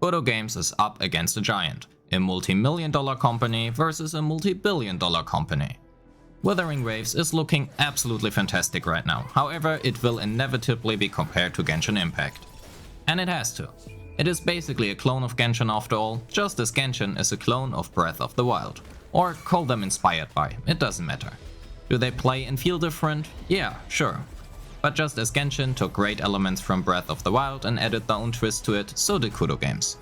KuroGames is up against a giant, a multi-million-dollar company versus a multi-billion-dollar company. Wuthering Waves is looking absolutely fantastic right now, however it will inevitably be compared to Genshin Impact. And it has to. It is basically a clone of Genshin after all, just as Genshin is a clone of Breath of the Wild. Or call them inspired by, it doesn't matter. Do they play and feel different? Yeah, sure. But just as Genshin took great elements from Breath of the Wild and added their own twist to it, so did KuroGames.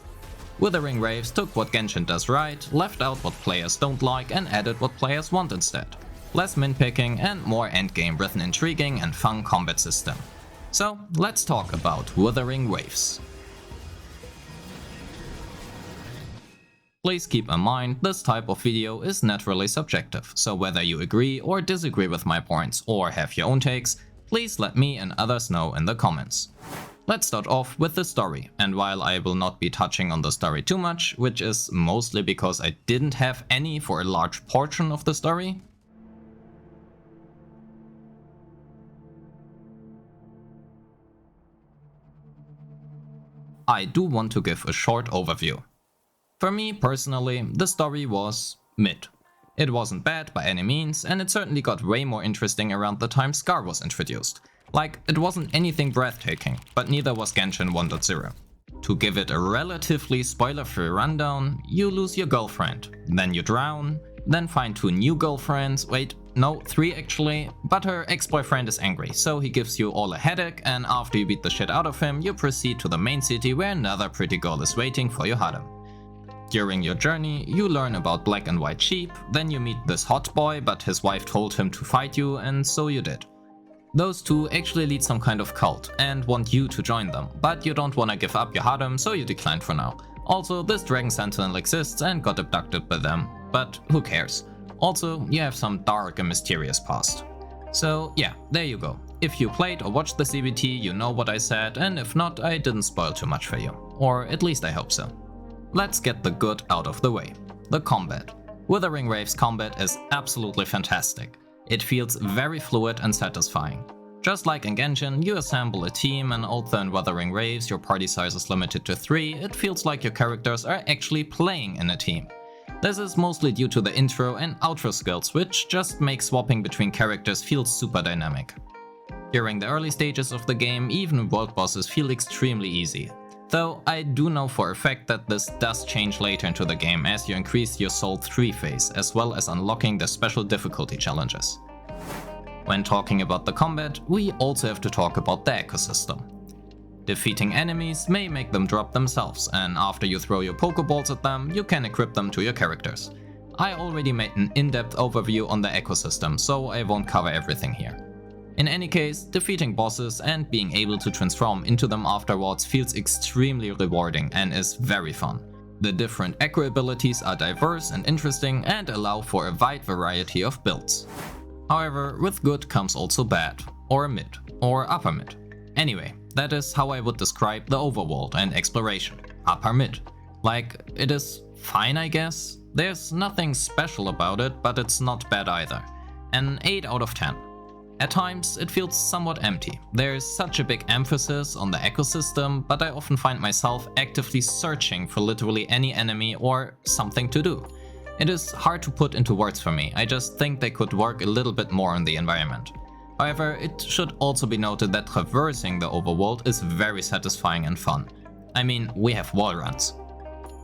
Wuthering Waves took what Genshin does right, left out what players don't like and added what players want instead. Less min-picking and more endgame with an intriguing and fun combat system. So let's talk about Wuthering Waves. Please keep in mind this type of video is naturally subjective, so whether you agree or disagree with my points or have your own takes, please let me and others know in the comments. Let's start off with the story, and while I will not be touching on the story too much, which is mostly because I didn't have any for a large portion of the story, I do want to give a short overview. For me personally, the story was mid. It wasn't bad by any means, and it certainly got way more interesting around the time Scar was introduced. Like, it wasn't anything breathtaking, but neither was Genshin 1.0. To give it a relatively spoiler-free rundown, you lose your girlfriend, then you drown, then find 2 new girlfriends, wait, no, 3 actually, but her ex-boyfriend is angry, so he gives you all a headache, and after you beat the shit out of him, you proceed to the main city where another pretty girl is waiting for your harem. During your journey, you learn about black and white sheep, then you meet this hot boy, but his wife told him to fight you, and so you did. Those 2 actually lead some kind of cult and want you to join them, but you don't wanna give up your harem, so you decline for now. Also, this dragon sentinel exists and got abducted by them, but who cares? Also, you have some dark and mysterious past. So yeah, there you go. If you played or watched the CBT, you know what I said, and if not, I didn't spoil too much for you. Or at least I hope so. Let's get the good out of the way. The combat. Wuthering Waves combat is absolutely fantastic. It feels very fluid and satisfying. Just like in Genshin, you assemble a team, and although in Wuthering Waves your party size is limited to 3, it feels like your characters are actually playing in a team. This is mostly due to the intro and outro skills, which just make swapping between characters feel super dynamic. During the early stages of the game, even world bosses feel extremely easy. Though I do know for a fact that this does change later into the game as you increase your Soul 3 phase, as well as unlocking the special difficulty challenges. When talking about the combat, we also have to talk about the ecosystem. Defeating enemies may make them drop themselves, and after you throw your Pokeballs at them, you can equip them to your characters. I already made an in-depth overview on the ecosystem, so I won't cover everything here. In any case, defeating bosses and being able to transform into them afterwards feels extremely rewarding and is very fun. The different Echo abilities are diverse and interesting and allow for a wide variety of builds. However, with good comes also bad, or mid, or upper mid. Anyway, that is how I would describe the overworld and exploration. Upper mid. Like, it is fine I guess? There's nothing special about it, but it's not bad either. An 8 out of 10. At times, it feels somewhat empty. There's such a big emphasis on the ecosystem, but I often find myself actively searching for literally any enemy or something to do. It is hard to put into words for me, I just think they could work a little bit more on the environment. However, it should also be noted that traversing the overworld is very satisfying and fun. I mean, we have wall runs.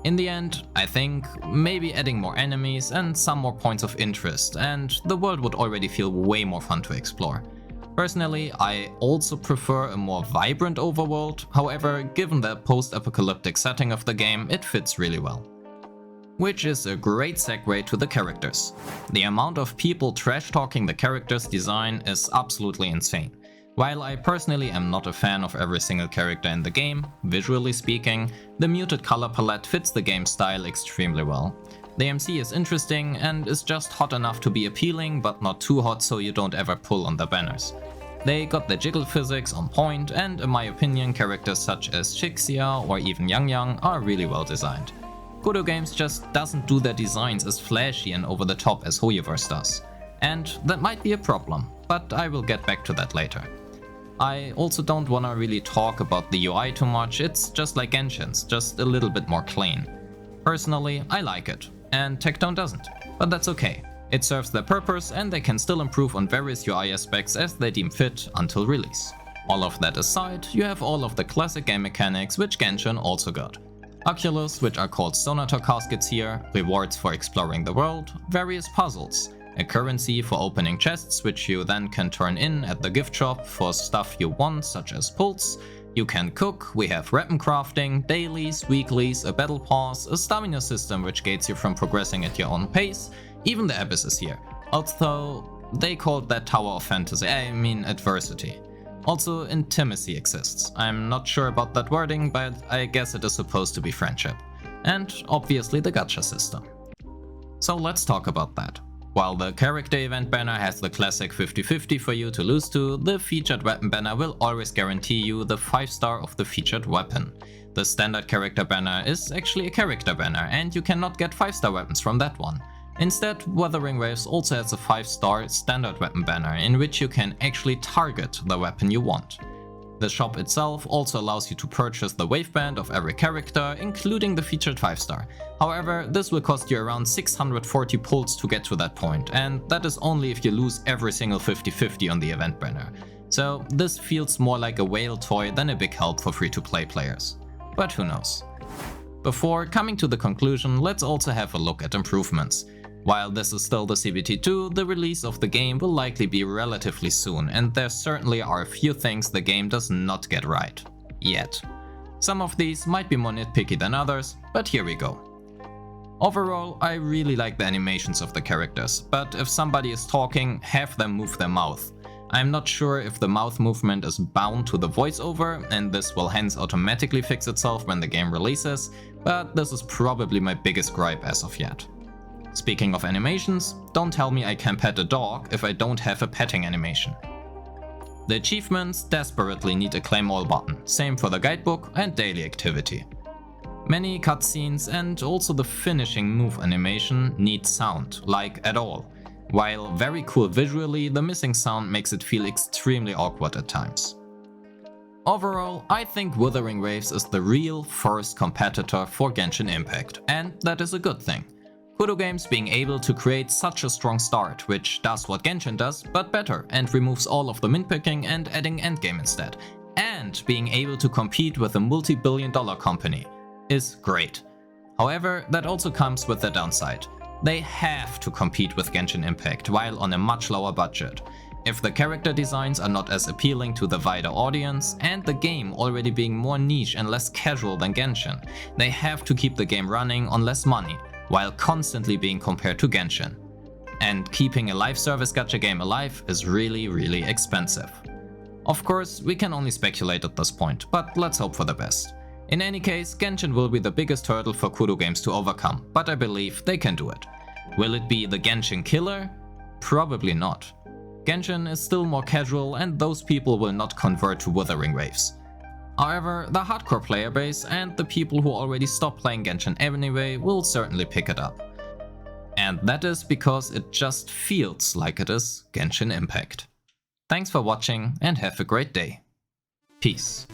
In the end, I think maybe adding more enemies and some more points of interest, and the world would already feel way more fun to explore. Personally, I also prefer a more vibrant overworld, however, given the post-apocalyptic setting of the game, it fits really well. Which is a great segue to the characters. The amount of people trash-talking the characters' design is absolutely insane. While I personally am not a fan of every single character in the game, visually speaking, the muted color palette fits the game style extremely well. The MC is interesting and is just hot enough to be appealing, but not too hot so you don't ever pull on the banners. They got the jiggle physics on point, and in my opinion characters such as Shixia or even Yang Yang are really well designed. KuroGames just doesn't do their designs as flashy and over the top as Hoyoverse does. And that might be a problem, but I will get back to that later. I also don't wanna really talk about the UI too much, it's just like Genshin's, just a little bit more clean. Personally, I like it, and Tectone doesn't, but that's okay. It serves their purpose and they can still improve on various UI aspects as they deem fit until release. All of that aside, you have all of the classic game mechanics which Genshin also got. Oculus, which are called Sonator caskets here, rewards for exploring the world, various puzzles, a currency for opening chests which you then can turn in at the gift shop for stuff you want such as pulse. You can cook, we have weapon crafting, dailies, weeklies, a battle pass, a stamina system which gates you from progressing at your own pace, even the abyss is here, although they called that Tower of Fantasy, I mean adversity. Also, intimacy exists. I'm not sure about that wording, but I guess it is supposed to be friendship. And obviously the Gacha System. So let's talk about that. While the character event banner has the classic 50-50 for you to lose to, the featured weapon banner will always guarantee you the 5-star of the featured weapon. The standard character banner is actually a character banner, and you cannot get 5-star weapons from that one. Instead, Wuthering Waves also has a 5-star standard weapon banner in which you can actually target the weapon you want. The shop itself also allows you to purchase the waveband of every character, including the featured 5-star. However, this will cost you around 640 pulls to get to that point, and that is only if you lose every single 50-50 on the event banner. So this feels more like a whale toy than a big help for free-to-play players. But who knows. Before coming to the conclusion, let's also have a look at improvements. While this is still the CBT2, the release of the game will likely be relatively soon, and there certainly are a few things the game does not get right. Yet. Some of these might be more nitpicky than others, but here we go. Overall, I really like the animations of the characters, but if somebody is talking, have them move their mouth. I'm not sure if the mouth movement is bound to the voiceover, and this will hence automatically fix itself when the game releases, but this is probably my biggest gripe as of yet. Speaking of animations, don't tell me I can pet a dog if I don't have a petting animation. The achievements desperately need a claim all button, same for the guidebook and daily activity. Many cutscenes and also the finishing move animation need sound, like at all. While very cool visually, the missing sound makes it feel extremely awkward at times. Overall, I think Wuthering Waves is the real first competitor for Genshin Impact, and that is a good thing. KuroGames being able to create such a strong start, which does what Genshin does, but better, and removes all of the min-picking and adding endgame instead, and being able to compete with a multi-billion-dollar company, is great. However, that also comes with the downside. They have to compete with Genshin Impact while on a much lower budget. If the character designs are not as appealing to the wider audience, and the game already being more niche and less casual than Genshin, they have to keep the game running on less money, while constantly being compared to Genshin. And keeping a live service gacha game alive is really expensive. Of course, we can only speculate at this point, but let's hope for the best. In any case, Genshin will be the biggest hurdle for KuroGames to overcome, but I believe they can do it. Will it be the Genshin killer? Probably not. Genshin is still more casual and those people will not convert to Wuthering Waves. However, the hardcore player base and the people who already stopped playing Genshin anyway will certainly pick it up. And that is because it just feels like it is Genshin Impact. Thanks for watching and have a great day. Peace.